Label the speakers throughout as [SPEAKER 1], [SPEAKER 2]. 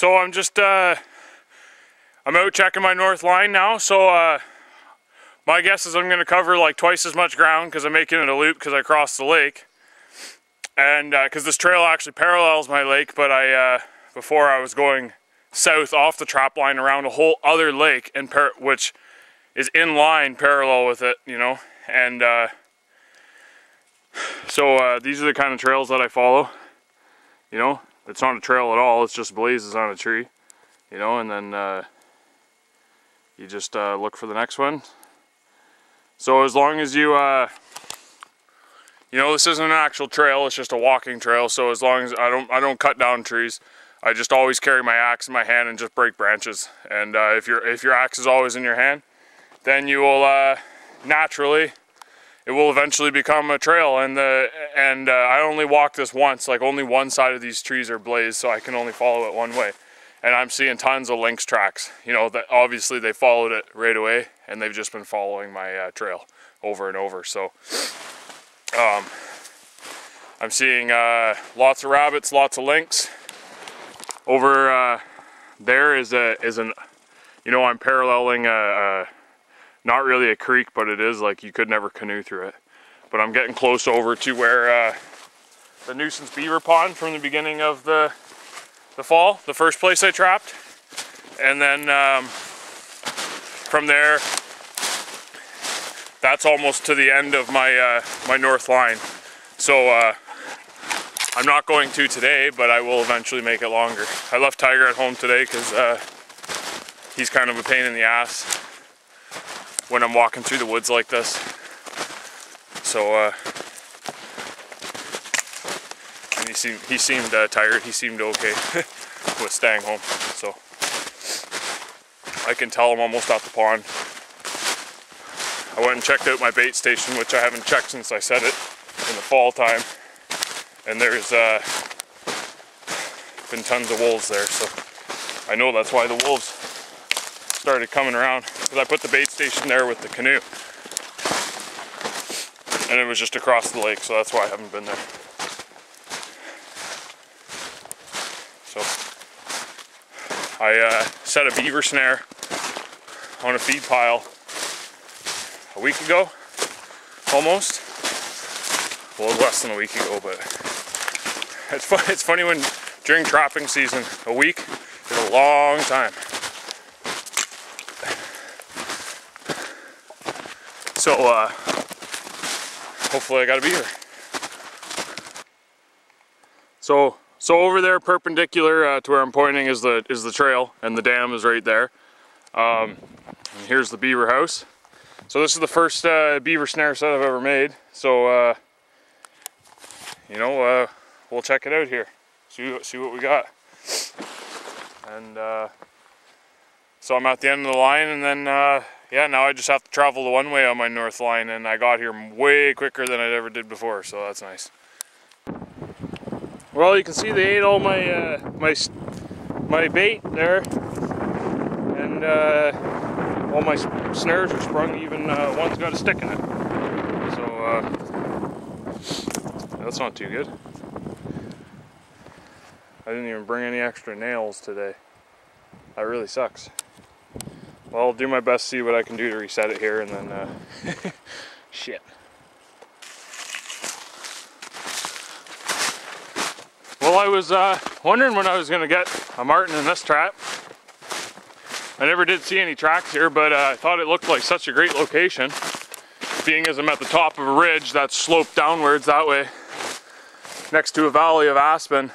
[SPEAKER 1] So I'm just, I'm out checking my north line now, so my guess is I'm going to cover like twice as much ground because I'm making it a loop because I crossed the lake. And because this trail actually parallels my lake, but before I was going south off the trap line around a whole other lake, which is in line parallel with it, you know. And so these are the kind of trails that I follow, you know. It's not a trail at all, it's just blazes on a tree, you know, and then you just look for the next one. So as long as you, you know, this isn't an actual trail, it's just a walking trail, so as long as I don't cut down trees, I just always carry my axe in my hand and just break branches. And if your axe is always in your hand, then you will naturally, it will eventually become a trail. And I only walk this once, like only one side of these trees are blazed, so I can only follow it one way. And I'm seeing tons of lynx tracks, you know, that obviously they followed it right away and they've just been following my trail over and over. So I'm seeing lots of rabbits, lots of lynx. Over there is an, you know, I'm paralleling not really a creek, but it is like you could never canoe through it. But I'm getting close over to where the nuisance beaver pond from the beginning of the fall, the first place I trapped. And then from there, that's almost to the end of my my north line. So I'm not going to today, but I will eventually make it longer. I left Tiger at home today because he's kind of a pain in the ass when I'm walking through the woods like this. So and he seemed tired. He seemed okay with staying home. So I can tell I'm almost at the pond. I went and checked out my bait station, which I haven't checked since I set it in the fall time. And there's been tons of wolves there, so I know that's why the wolves started coming around, because I put the bait station there with the canoe. And it was just across the lake, so that's why I haven't been there. So I set a beaver snare on a feed pile a week ago, almost. Well, less than a week ago, but it's funny when during trapping season, a week is a long time. So hopefully I got a beaver. So over there, perpendicular to where I'm pointing, is the trail, and the dam is right there. And here's the beaver house. So this is the first beaver snare set I've ever made. So you know, we'll check it out here. See what we got. And so I'm at the end of the line, and then yeah, now I just have to travel the one way on my north line, and I got here way quicker than I ever did before, so that's nice. Well, you can see they ate all my my bait there, and all my snares are sprung. Even one's got a stick in it, so that's not too good. I didn't even bring any extra nails today. That really sucks. Well, I'll do my best to see what I can do to reset it here, and then shit. Well, I was wondering when I was gonna get a marten in this trap. I never did see any tracks here, but I thought it looked like such a great location, being as I'm at the top of a ridge that's sloped downwards that way, next to a valley of aspen.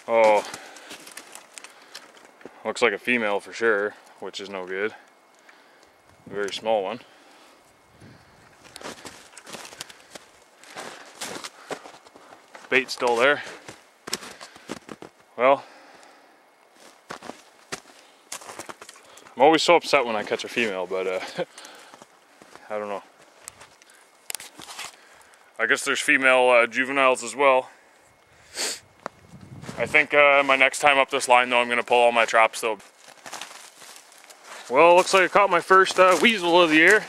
[SPEAKER 1] Oh, looks like a female for sure, which is no good. A very small one. Bait's still there. Well, I'm always so upset when I catch a female, but I don't know. I guess there's female juveniles as well. I think my next time up this line though, I'm going to pull all my traps though. Well, it looks like I caught my first weasel of the year,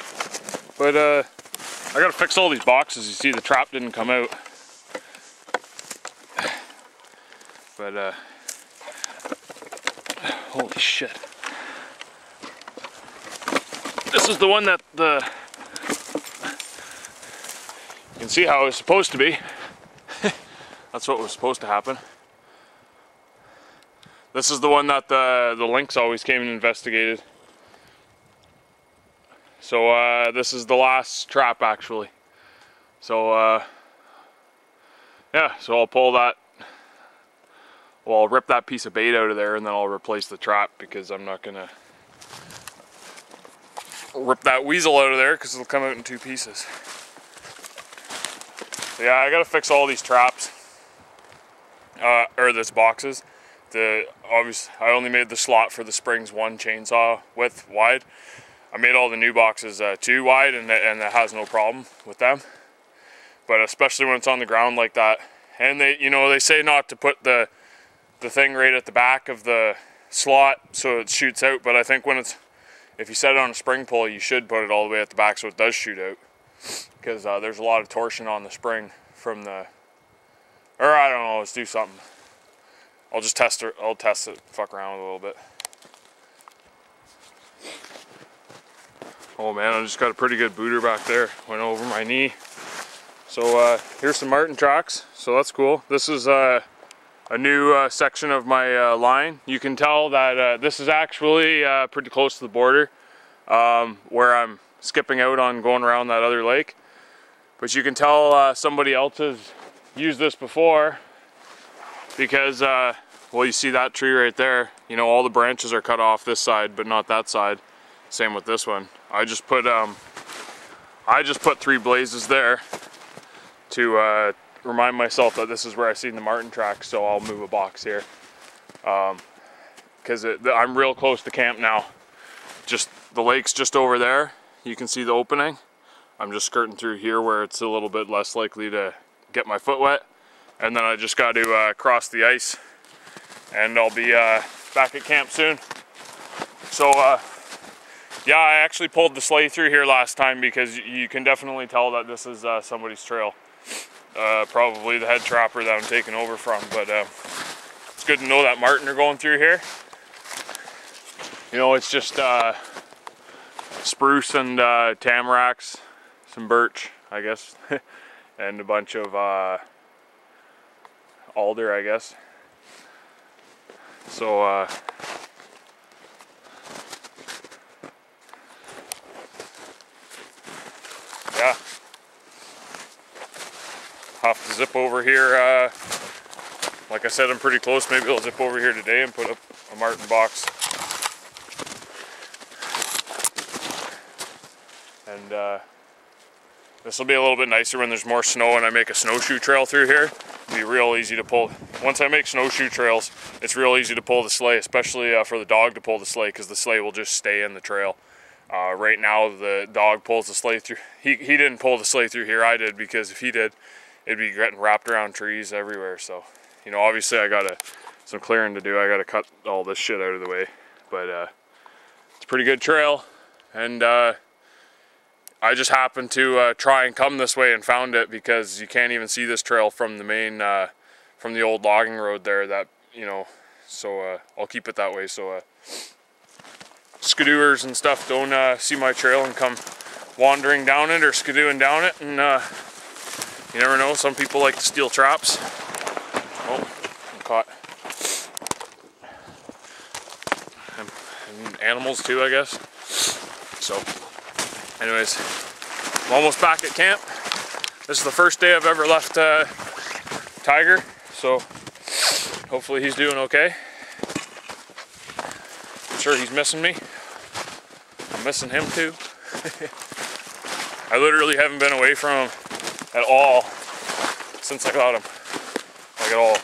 [SPEAKER 1] but I got to fix all these boxes. You see the trap didn't come out. But holy shit. This is the one that you can see how it was supposed to be. That's what was supposed to happen. This is the one that the lynx always came and investigated. So this is the last trap actually. So yeah, so I'll pull that, well, I'll rip that piece of bait out of there and then I'll replace the trap because I'm not gonna rip that weasel out of there because it'll come out in 2 pieces. So yeah, I gotta fix all these traps, or these boxes. Obviously, I only made the slot for the springs 1 chainsaw width wide. I made all the new boxes 2 wide, and that has no problem with them. But especially when it's on the ground like that, and they say not to put the thing right at the back of the slot so it shoots out. But I think if you set it on a spring pull, you should put it all the way at the back so it does shoot out, because there's a lot of torsion on the spring from the. Or I don't know. Let's do something. I'll just test it. I'll test it. Fuck around with it a little bit. Oh man, I just got a pretty good booter back there. Went over my knee. So here's some marten tracks. So that's cool. This is a new section of my line. You can tell that this is actually pretty close to the border, where I'm skipping out on going around that other lake. But you can tell somebody else has used this before, because well, you see that tree right there, all the branches are cut off this side but not that side. Same with this one. I just put 3 blazes there to remind myself that this is where I seen the marten tracks. So I'll move a box here because I'm real close to camp now. Just the lake's just over there. You can see the opening. I'm just skirting through here where it's a little bit less likely to get my foot wet. And then I just got to cross the ice, and I'll be back at camp soon. So yeah, I actually pulled the sleigh through here last time because you can definitely tell that this is somebody's trail. Probably the head trapper that I'm taking over from, but it's good to know that marten are going through here. It's just spruce and tamaracks, some birch, I guess, and a bunch of alder, I guess. So yeah, have to zip over here. Like I said, I'm pretty close. Maybe I'll zip over here today and put up a marten box. And this will be a little bit nicer when there's more snow and I make a snowshoe trail through here. It'll be real easy to pull. Once I make snowshoe trails, it's real easy to pull the sleigh, especially for the dog to pull the sleigh, because the sleigh will just stay in the trail. Right now the dog pulls the sleigh through. He didn't pull the sleigh through here, I did, because if he did, it'd be getting wrapped around trees everywhere. So, obviously I got some clearing to do. I gotta cut all this shit out of the way. But it's a pretty good trail, and I just happened to try and come this way and found it, because you can't even see this trail from the main, from the old logging road there. That so I'll keep it that way, so skidooers and stuff don't see my trail and come wandering down it or skidooing down it. And you never know, some people like to steal traps. Oh, I'm caught. And animals too, I guess. So anyways, I'm almost back at camp. This is the first day I've ever left Tiger, so hopefully he's doing okay. I'm sure he's missing me. I'm missing him too. I literally haven't been away from him at all since I got him. Like at all.